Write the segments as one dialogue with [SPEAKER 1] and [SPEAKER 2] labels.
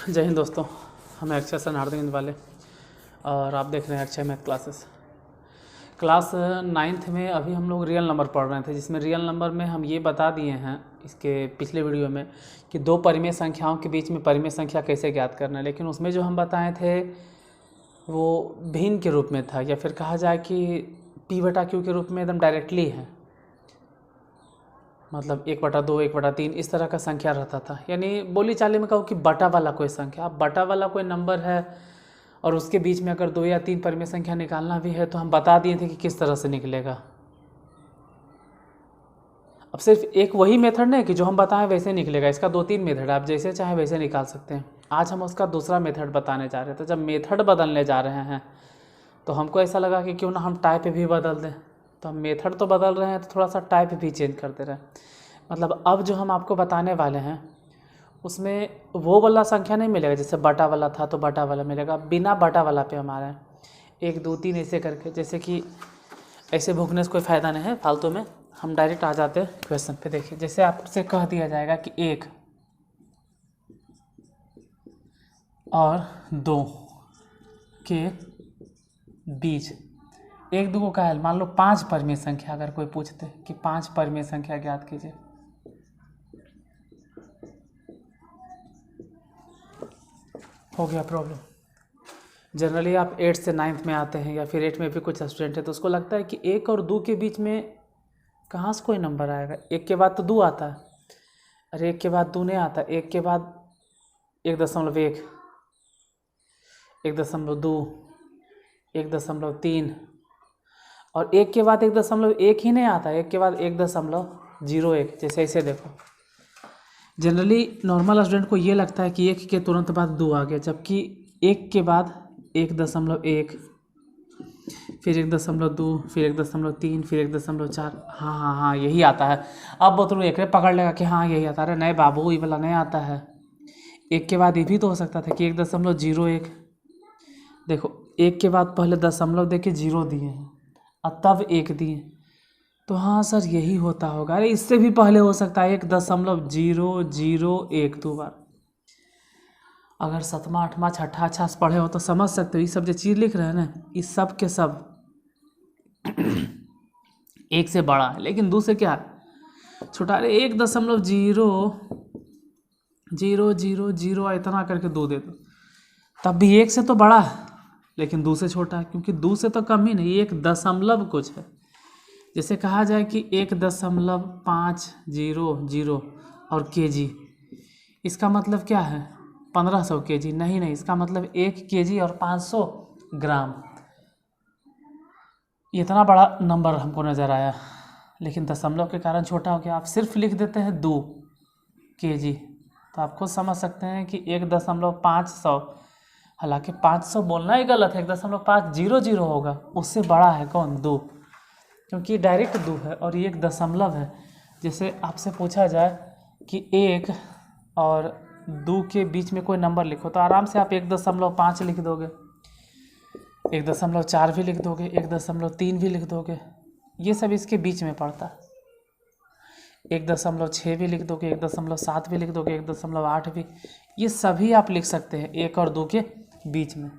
[SPEAKER 1] जय हिंद दोस्तों, हम अक्षय सर नारदिंद वाले और आप देख रहे हैं Akshay math classes. Class 9th में अभी हम लोग रियल नंबर पढ़ रहे थे, जिसमें रियल नंबर में हम ये बता दिए हैं इसके पिछले वीडियो में कि दो परिमेय संख्याओं के बीच में परिमेय संख्या कैसे ज्ञात करना है। लेकिन उसमें जो हम बताए थे वो भिन्न के रूप में था, या फिर कहा जाए कि P/Q के रूप में एकदम डायरेक्टली है, मतलब 1/2 1/3 इस तरह का संख्या रहता था। यानी बोली चाली में कहो कि बटा वाला कोई संख्या, अब बटा वाला कोई नंबर है और उसके बीच में अगर 2 या 3 परिमेय संख्या निकालना भी है तो हम बता दिए थे कि किस तरह से निकलेगा। अब सिर्फ एक वही मेथड नहीं कि जो हम बताएं वैसे निकलेगा, इसका 2-3 मेथड है, आप जैसे चाहें वैसे निकाल सकते हैं। आज हम उसका दूसरा मेथड बताने जा रहे थे। जब मेथड बदलने जा रहे हैं तो हमको ऐसा लगा कि क्यों ना हम टाइप भी बदल दें। तो हम मेथड तो बदल रहे हैं तो थोड़ा सा टाइप भी चेंज करते रहे। मतलब अब जो हम आपको बताने वाले हैं उसमें वो वाला संख्या नहीं मिलेगा, जैसे बटा वाला था तो बटा वाला मिलेगा। बिना बटा वाला पे हमारे 1 2 3 ऐसे करके, जैसे कि ऐसे भूखने से कोई फ़ायदा नहीं है फालतू में, हम डायरेक्ट आ जाते हैं क्वेश्चन पे। देखिए, जैसे आपसे कह दिया जाएगा कि 1 और 2 के बीच 1 2 का है, मान लो 5 परिमेय संख्या। अगर कोई पूछते कि 5 परिमेय संख्या ज्ञात कीजिए, हो गया प्रॉब्लम। जनरली आप 8 से 9th में आते हैं या फिर 8 में भी कुछ स्टूडेंट है तो उसको लगता है कि 1 और 2 के बीच में कहाँ से कोई नंबर आएगा। 1 के बाद तो 2 आता है, अरे 1 के बाद 2 नहीं आता। 1 के बाद 1.1, 1.2, 1.3 और 1 के बाद 1.1 ही नहीं आता, 1 के बाद 1.01। जैसे ऐसे देखो, जनरली नॉर्मल स्टूडेंट को ये लगता है कि 1 के तुरंत बाद 2 आ गया, जबकि 1 के बाद 1.1, फिर 1.2, फिर 1.3, फिर 1.4। हाँ यही आता है। अब बोतलो एक पकड़ लेगा कि हाँ यही आता है। नहीं बाबू, ये वाला नहीं आता है। 1 के बाद ये भी तो हो सकता था कि 1.01। देखो, 1 के बाद पहले दशमलव देके 0 दिए हैं और तब 1 दिए, तो हाँ सर यही होता होगा। अरे इससे भी पहले हो सकता है 1.001 2 बार। अगर 7वां 8वां 6ठा अच्छा से पढ़े हो तो समझ सकते हो। ये सब जो चीज़ लिख रहे हैं ना, इस सब के सब 1 से बड़ा है, लेकिन 2 से क्या है, छोटा। अरे 1.00000 इतना करके 2 दे दो, तब भी 1 से तो बड़ा है लेकिन 2 से छोटा है, क्योंकि 2 से तो कम ही नहीं, 1 दशमलव कुछ है। जैसे कहा जाए कि 1.500 और केजी, इसका मतलब क्या है 1500 केजी। नहीं, इसका मतलब 1 केजी और 500 ग्राम। इतना बड़ा नंबर हमको नज़र आया, लेकिन दशमलव के कारण छोटा हो गया। आप सिर्फ लिख देते हैं 2 केजी, तो आप खुद समझ सकते हैं कि 1.500, हालांकि 500 बोलना ही गलत है, 1.500 होगा। उससे बड़ा है कौन, 2, क्योंकि डायरेक्ट 2 है और ये 1 दशमलव है। जैसे आपसे पूछा जाए कि 1 और 2 के बीच में कोई नंबर लिखो, तो आराम से आप 1.5 लिख दोगे, 1.4 भी लिख दोगे, 1.3 भी लिख दोगे। ये सब इसके बीच में पड़ता है। 1.6 भी लिख दोगे, 1.7 भी लिख दोगे, 1.8 भी, ये सभी आप लिख सकते हैं 1 और 2 के बीच में।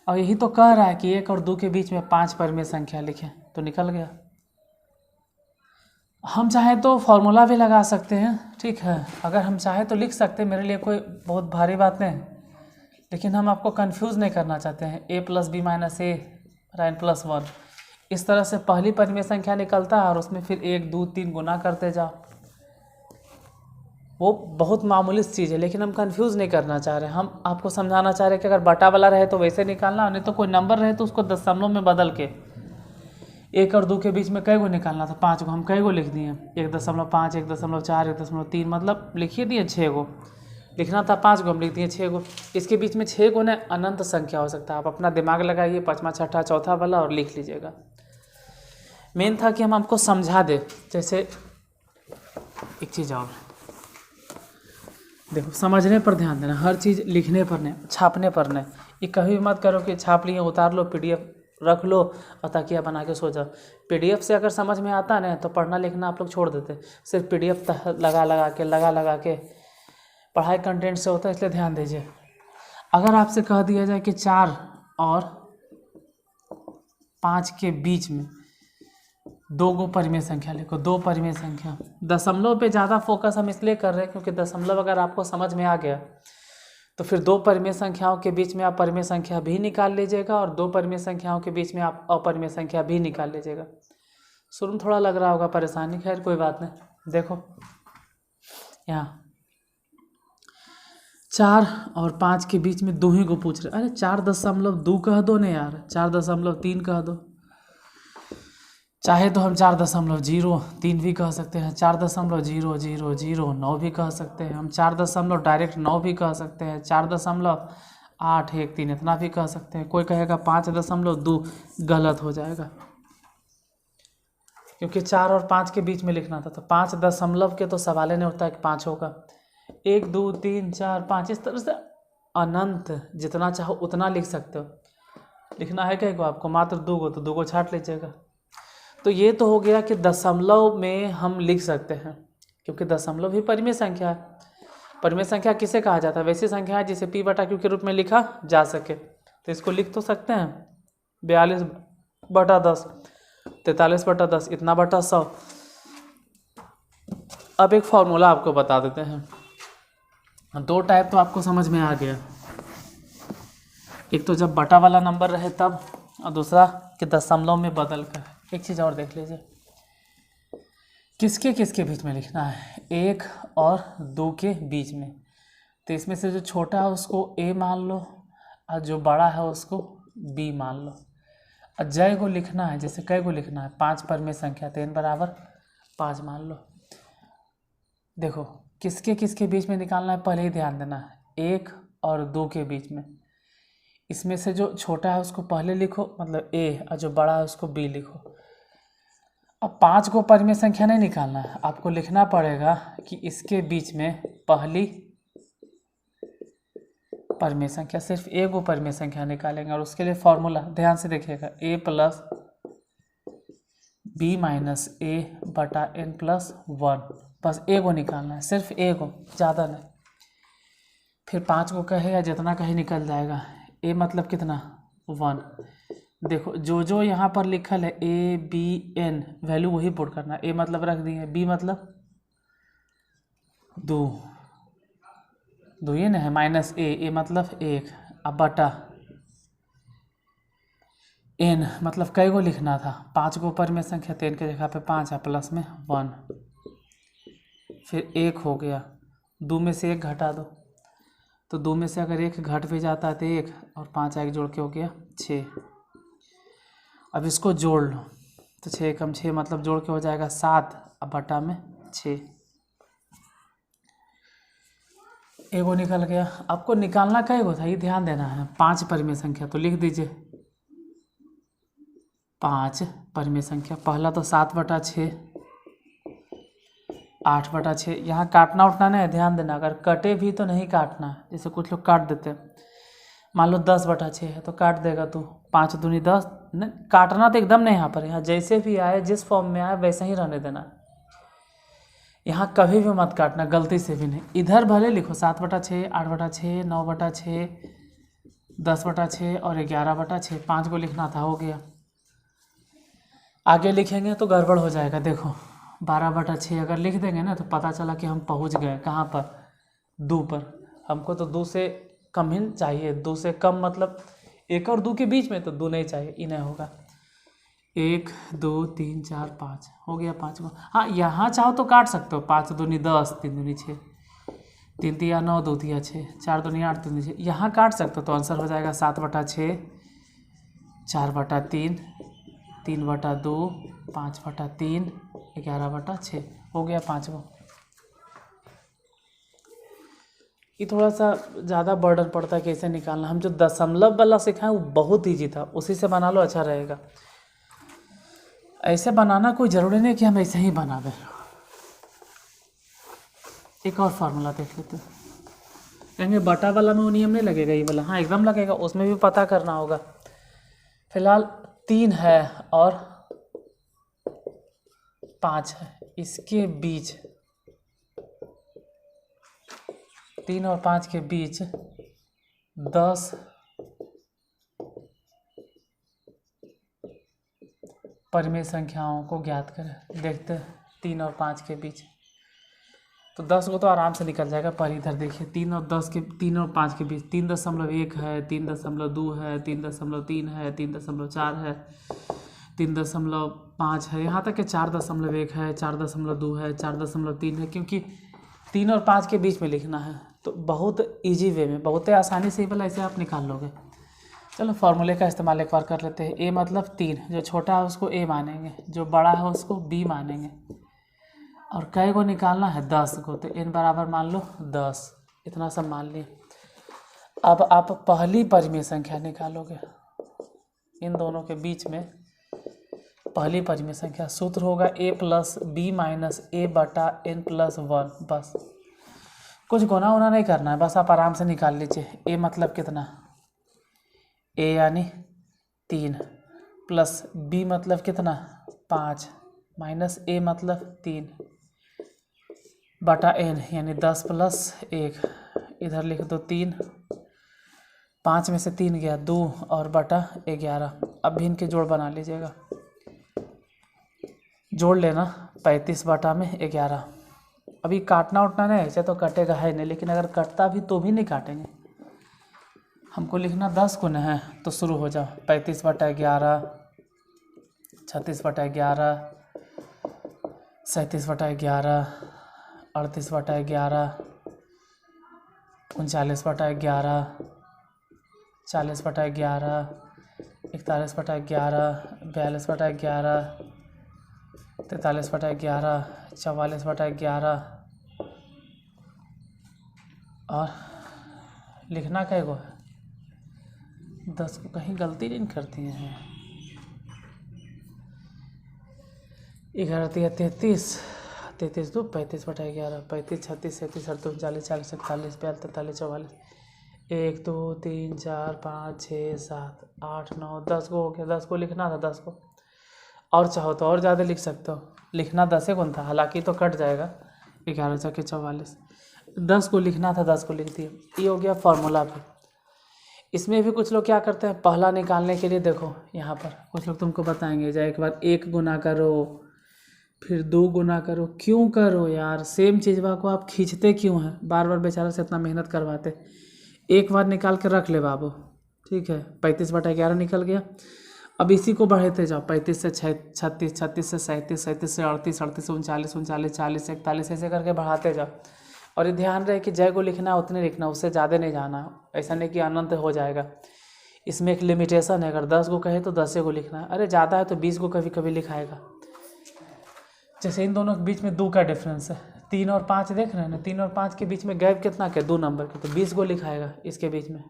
[SPEAKER 1] और यही तो कह रहा है कि 1 और 2 के बीच में 5 परिमेय संख्या लिखें, तो निकल गया। हम चाहें तो फॉर्मूला भी लगा सकते हैं, ठीक है, अगर हम चाहें तो लिख सकते हैं, मेरे लिए कोई बहुत भारी बात नहीं, लेकिन हम आपको कंफ्यूज नहीं करना चाहते हैं। a + b - a n + 1, इस तरह से पहली परिमेय संख्या निकलता है और उसमें फिर 1 2 3 गुना करते जाओ। वो बहुत मामूली चीज़ है, लेकिन हम कंफ्यूज नहीं करना चाह रहे। हम आपको समझाना चाह रहे हैं कि अगर बटा वाला रहे तो वैसे निकालना, नहीं तो कोई नंबर रहे तो उसको दशमलव में बदल के 1 और 2 के बीच में कई गो निकालना था, 5 गो। हम कई गो लिख दिए, 1.5, 1.4, 1.3, मतलब लिखिए दिए 6 गो। लिखना था 5 गो, हम लिख दिए 6 गो। इसके बीच में 6 गो ने अनंत संख्या हो सकता है। आप अपना दिमाग लगाइए, 5वां 6ठा 4था वाला और लिख लीजिएगा। मेन था कि हम आपको समझा दे। जैसे एक चीज़ और देखो, समझने पर ध्यान देना, हर चीज़ लिखने पर नहीं, छापने पर नहीं। ये कभी मत करो कि छाप लिए, उतार लो, PDF रख लो और तकिया बना के सो जाओ। PDF से अगर समझ में आता ना तो पढ़ना लिखना आप लोग छोड़ देते। सिर्फ PDF लगा लगा के पढ़ाई कंटेंट से होता है, इसलिए ध्यान दीजिए। अगर आपसे कह दिया जाए कि 4 और 5 के बीच में 2 गो परिमेय संख्या लिखो, 2 परिमेय संख्या। दशमलव पे ज़्यादा फोकस हम इसलिए कर रहे हैं क्योंकि दशमलव अगर आपको समझ में आ गया तो फिर 2 परिमेय संख्याओं के बीच में आप परिमेय संख्या भी निकाल लीजिएगा और 2 परिमेय संख्याओं के बीच में आप अपरिमेय संख्या भी निकाल लीजिएगा। शुरू में थोड़ा लग रहा होगा परेशानी, खैर कोई बात नहीं। देखो यहाँ 4 और 5 के बीच में 2 ही को पूछ रहे। अरे 4.2 कह दो ना यार, 4.3 कह दो, चाहे तो हम 4.03 भी कह सकते हैं, 4.0009 भी कह सकते हैं, हम 4.9 भी कह सकते हैं, 4.813 इतना भी कह सकते हैं। कोई कहेगा 5.2, गलत हो जाएगा क्योंकि 4 और 5 के बीच में लिखना था, तो 5 दशमलव के तो सवाल ही नहीं होता है कि 5 होगा। 1 2 3 4 5 इस तरह से अनंत जितना चाहो उतना लिख सकते हो। लिखना है क्या को आपको मात्र 2 गो, तो 2 गो छाट लीजिएगा। तो ये तो हो गया कि दशमलव में हम लिख सकते हैं क्योंकि दशमलव ही परिमेय संख्या है। परिमेय संख्या किसे कहा जाता है? वैसी संख्या है जिसे p/q के रूप में लिखा जा सके। तो इसको लिख तो सकते हैं 42/10, 43/10, इतना बटा 100। अब एक फॉर्मूला आपको बता देते हैं। 2 टाइप तो आपको समझ में आ गया, एक तो जब बटा वाला नंबर रहे तब, और दूसरा कि दशमलव में बदल कर। एक चीज़ और देख लीजिए, किसके किसके बीच में लिखना है? 1 और 2 के बीच में। तो इसमें से जो छोटा है उसको a मान लो और जो बड़ा है उसको b मान लो। और जय को लिखना है, जैसे कई को लिखना है? 5 परिमेय संख्या, तो n बराबर 5 मान लो। देखो किसके किसके बीच में निकालना है पहले ही ध्यान देना है, 1 और 2 के बीच में। इसमें से जो छोटा है उसको पहले लिखो, मतलब a, और जो बड़ा है उसको b लिखो। अब 5 को परिमेय संख्या नहीं निकालना है, आपको लिखना पड़ेगा कि इसके बीच में पहली परिमेय संख्या, सिर्फ a को परिमेय संख्या निकालेंगे। और उसके लिए फॉर्मूला ध्यान से देखिएगा, a + b - a/n+1। बस a को निकालना है, सिर्फ a को, ज़्यादा नहीं। फिर 5 को कहे या जितना कहे निकल जाएगा। a मतलब कितना? 1। देखो जो जो यहाँ पर लिखल है a b n, वैल्यू वही पुट करना। a मतलब रख दिए, b मतलब 2, 2 ये ना है, -a मतलब 1, अब बटा n मतलब कई को लिखना था? 5 को परिमेय संख्या, तो n के जगह पे 5 है, प्लस में 1, फिर 1 हो गया। 2 में से 1 घटा दो, तो 2 में से अगर 1 घट भी जाता है तो 1, और 5 1 जोड़ के हो गया 6। अब इसको जोड़ लो, तो 6 कम 6 मतलब जोड़ के हो जाएगा 7, अब बटा में 6। एगो निकल गया। आपको निकालना कई गो था ये ध्यान देना है। 5 परिमेय संख्या, तो लिख दीजिए 5 परिमेय संख्या। पहला तो 7/6, 8/6। यहाँ काटना उठना नहीं है, ध्यान देना। अगर कटे भी तो नहीं काटना है, जैसे कुछ लोग काट देते हैं। मान लो 10/6 है तो काट देगा तू, 5 दूनी 10। नहीं काटना तो एकदम नहीं, यहाँ पर यहाँ जैसे भी आए, जिस फॉर्म में आए वैसे ही रहने देना। यहाँ कभी भी मत काटना, गलती से भी नहीं। इधर भले लिखो 7/6, 8/6, 9/6, 10/6 और 11/6। 5 को लिखना था, हो गया। आगे लिखेंगे तो गड़बड़ हो जाएगा। देखो 12/6 अगर लिख देंगे ना तो पता चला कि हम पहुँच गए कहाँ पर? 2 पर। हमको तो 2 से कम ही चाहिए, 2 से कम मतलब 1 और 2 के बीच में, तो 2 नहीं चाहिए, ये नहीं होगा। 1 2 3 4 5 हो गया 5 को। हाँ यहाँ चाहो तो काट सकते हो, 5 दूनी 10, 3 दूनी 6, 3 तिया 9, 2 तिया 6, 4 दूनी 8, 3 दूनी 6। यहाँ काट सकते हो तो आंसर हो जाएगा 7/6, 4/3, 3/2, 5/3, 11/6। हो गया 5 को। ये थोड़ा सा ज़्यादा बर्डन पड़ता है कैसे निकालना। हम जो दशमलव वाला सिखाएं वो बहुत ईजी था, उसी से बना लो, अच्छा रहेगा। ऐसे बनाना कोई ज़रूरी नहीं कि हम ऐसे ही बना दें। एक और फार्मूला देख लेते हैं। कहेंगे बटा वाला में वो नियम नहीं लगेगा, ये वाला? हाँ एकदम लगेगा, उसमें भी पता करना होगा। फिलहाल 3 है और 5 है, इसके बीच 3 और 5 के बीच 10 परिमेय संख्याओं को ज्ञात करें। देखते हैं 3 और 5 के बीच। तो 10 को तो आराम से निकल जाएगा, पर इधर देखिए 3 और 5 के बीच 3.1 है, 3.2 है, 3.3 है, 3.4 है, 3.5 है, यहाँ तक कि 4.1 है, 4.2 है, 4.3 है, क्योंकि 3 और 5 के बीच में लिखना है। तो बहुत इजी वे में, बहुत ही आसानी से भला ऐसे आप निकाल लोगे। चलो फॉर्मूले का इस्तेमाल एक बार कर लेते हैं। a मतलब 3, जो छोटा है उसको a मानेंगे, जो बड़ा है उसको b मानेंगे। और कै को निकालना है 10 को, तो n बराबर मान लो 10, इतना सब मान लिए। अब आप पहली परिमेय संख्या निकालोगे, इन दोनों के बीच में पहली परिमेय संख्या। सूत्र होगा a + b - a बटा n + 1। बस कुछ गुना उना नहीं करना है, बस आप आराम से निकाल लीजिए। a मतलब कितना, a यानी 3 प्लस b मतलब कितना 5 माइनस a मतलब 3 बटा n यानी 10 + 1। इधर लिख दो 3, 5 में से 3 गया 2 और बटा 11। अब भी इनके जोड़ बना लीजिएगा, जोड़ लेना 35 बटा में 11। अभी काटना उठना नहीं, ऐसे तो कटेगा है नहीं, लेकिन अगर कटता भी तो भी नहीं काटेंगे। हमको लिखना 10 को न है, तो शुरू हो जाओ। 35 बटा 11, 36 बटा 11, 37 बटा 11, 38 बटा 11, 39 बटा 11, 40 बटा 11, 41 बटा 11, 42 बटा 11, 43 बटा 11, 44 बटा 11। और लिखना कै गो है, 10 को कहीं गलती नहीं करती हैं। 11 × 33, 33 2 35 बटा 11, 35 36 37 38 39 40 41 42 43 44, 1 2 3 4 5 6 7 8 9 10 को हो गया। 10 को लिखना था, 10 को और चाहो तो और ज़्यादा लिख सकते हो, लिखना 10 कौन था, हालांकि तो कट जाएगा। 11 × 44, 10 को लिखना था, 10 को लिख दिए। ये हो गया फार्मूला भी। इसमें भी कुछ लोग क्या करते हैं, पहला निकालने के लिए देखो यहाँ पर कुछ लोग तुमको बताएंगे, जाए एक बार 1 गुना करो, फिर 2 गुना करो। क्यों करो यार, सेम चीज़वा को आप खींचते क्यों हैं, बार बार बेचारा से इतना मेहनत करवाते। एक बार निकाल के रख ले बाबू, ठीक है। 35 बटा 11 निकल गया। अब इसी को बढ़ाते जाओ, 35 से 36, 36 से 37, 37 से 38, 38 से 39, 39, 40 से 41, ऐसे करके बढ़ाते जाओ। और ये ध्यान रहे कि जय को लिखना है उतने लिखना, उससे ज़्यादा नहीं जाना। ऐसा नहीं कि अनंत हो जाएगा, इसमें एक लिमिटेशन है। अगर 10 को कहे तो 10 को लिखना है, अरे ज़्यादा है तो 20 को कभी कभी लिखाएगा। जैसे इन दोनों के बीच में 2 का डिफरेंस है, 3 और 5 देख रहे हैं ना, 3 और 5 के बीच में गैप कितना क्या, 2 नंबर के, तो 20 को लिखाएगा इसके बीच में।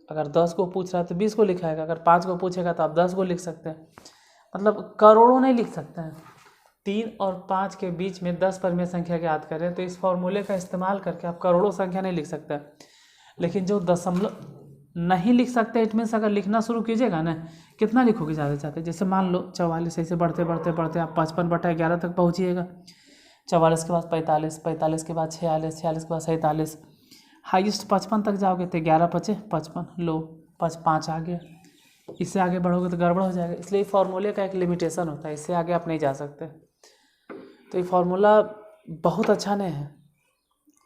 [SPEAKER 1] अगर 10 को पूछ रहा है तो 20 को लिखाएगा, अगर 5 को पूछेगा तो आप 10 को लिख सकते हैं। मतलब करोड़ों नहीं लिख सकते हैं। 3 और 5 के बीच में 10 परिमेय संख्या ज्ञात करें तो इस फॉर्मूले का इस्तेमाल करके आप करोड़ों संख्या नहीं लिख सकते। लेकिन जो दशमलव नहीं लिख सकते, इट मीन्स अगर लिखना शुरू कीजिएगा ना, कितना लिखोगे ज़्यादा से ज़्यादा। जैसे मान लो 44, ऐसे बढ़ते बढ़ते बढ़ते आप 55 बटा 11 तक पहुँचिएगा। 44 के बाद 45, 45 के बाद 46, 46 के बाद 47, हाईएस्ट 55 तक जाओगे तो 11 × 5 = 55, लो 5 आ गया। इससे आगे बढ़ोगे तो गड़बड़ हो जाएगा, इसलिए फार्मूले का एक लिमिटेशन होता है, इससे आगे आप नहीं जा सकते। तो ये फार्मूला बहुत अच्छा नहीं है।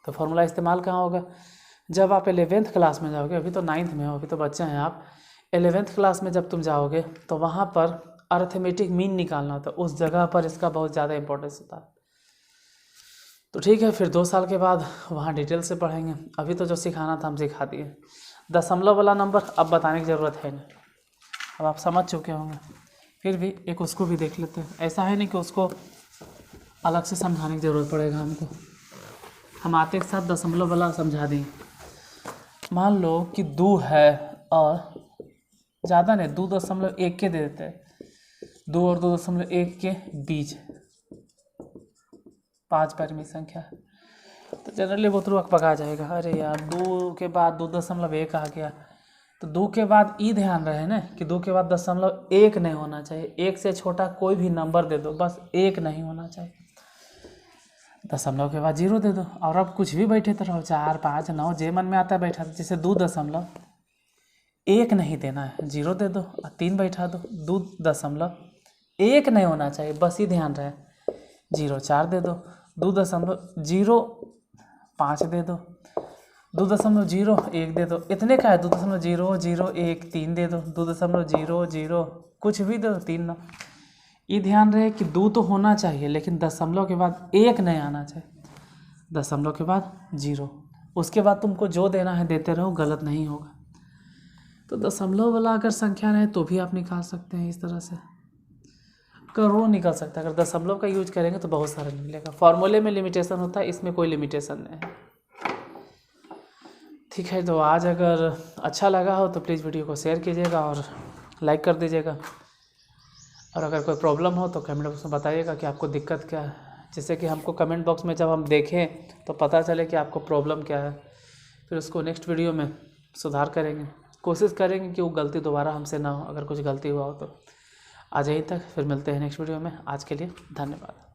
[SPEAKER 1] तो फार्मूला इस्तेमाल कहाँ होगा, जब आप 11th क्लास में जाओगे। अभी तो 9th में हो, अभी तो बच्चे हैं आप। 11th क्लास में जब तुम जाओगे तो वहाँ पर अरिथमेटिक मीन निकालना होता है, उस जगह पर इसका बहुत ज़्यादा इंपॉर्टेंस होता है। तो ठीक है, फिर 2 साल के बाद वहाँ डिटेल से पढ़ेंगे। अभी तो जो सिखाना था हम सिखा दिए। दशमलव वाला नंबर अब बताने की ज़रूरत है नहीं, अब आप समझ चुके होंगे। फिर भी एक उसको भी देख लेते हैं। ऐसा है नहीं कि उसको अलग से समझाने की ज़रूरत पड़ेगा हमको, हम आते के साथ दशमलव वाला समझा देंगे। मान लो कि 2 है और ज़्यादा नहीं, 2.1 के दे देते हैं। 2 और 2.1 के बीच 5 परिमेय संख्या, तो जनरली वो तो पका जाएगा। अरे यार 2 के बाद 2.1 आ गया, तो 2 के बाद ई ध्यान रहे ना कि 2 के बाद 0.1 नहीं होना चाहिए। 1 से छोटा कोई भी नंबर दे दो, बस 1 नहीं होना चाहिए। दशमलव के बाद 0 दे दो। और अब कुछ भी बैठे तो रहो, 4 5 9 जे मन में आता है बैठा दो। जैसे 2.1 नहीं देना है, 0 दे दो। और 3 बैठा दो, 2.1 नहीं होना चाहिए, बस ही ध्यान रहे। 0.4 दे दो, 2.05 दे दो, 2.01 दे दो। इतने का है, 2.001 3 दे दो, 2.00 कुछ भी दे दो, 3 ना। ये ध्यान रहे कि 2 तो होना चाहिए, लेकिन दशमलव के बाद 1 नहीं आना चाहिए। दशमलव के बाद 0, उसके बाद तुमको जो देना है देते रहो, गलत नहीं होगा। तो दशमलव वाला अगर संख्या रहे तो भी आप निकाल सकते हैं। इस तरह से करोड़ निकल सकता है। अगर दशमलव का यूज करेंगे तो बहुत सारा मिलेगा। फॉर्मूले में लिमिटेशन होता है, इसमें कोई लिमिटेशन नहीं है। ठीक है, तो आज अगर अच्छा लगा हो तो प्लीज़ वीडियो को शेयर कीजिएगा और लाइक कर दीजिएगा। और अगर कोई प्रॉब्लम हो तो कमेंट बॉक्स में बताइएगा कि आपको दिक्कत क्या है, जिससे कि हमको कमेंट बॉक्स में जब हम देखें तो पता चले कि आपको प्रॉब्लम क्या है। फिर उसको नेक्स्ट वीडियो में सुधार करेंगे, कोशिश करेंगे कि वो गलती दोबारा हमसे ना हो। अगर कुछ गलती हुआ हो तो। आज यहीं तक, फिर मिलते हैं नेक्स्ट वीडियो में। आज के लिए धन्यवाद।